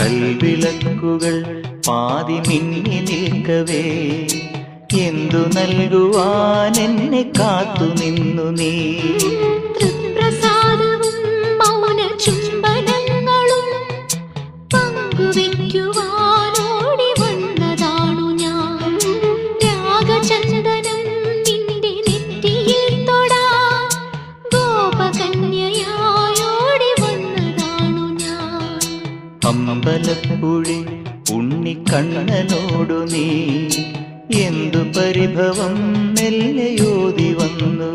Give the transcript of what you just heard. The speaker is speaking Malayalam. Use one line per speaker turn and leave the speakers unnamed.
കൽവിളക്കുകൾ പാതി മിന്നി നിൽക്കവേ എന്തു നൽകുവാൻ എന്നെ കാത്തു നിന്നു നീ.
തൃപ്രസാദവും മൗന ചുംബനങ്ങളും പങ്കുവയ്ക്കുവാനോടി വന്നതാണു ഞാൻ. രാഗചന്ദനം നിന്റെ നെറ്റിയിൽ തൊടാൻ ഗോപകന്യയായോടി വന്നതാണു ഞാൻ.
അമ്പലപ്പുഴി ഉണ്ണിക്കണ്ണനോടു നീ എന്തു പരിഭവം മെല്ലയോതി വന്നു.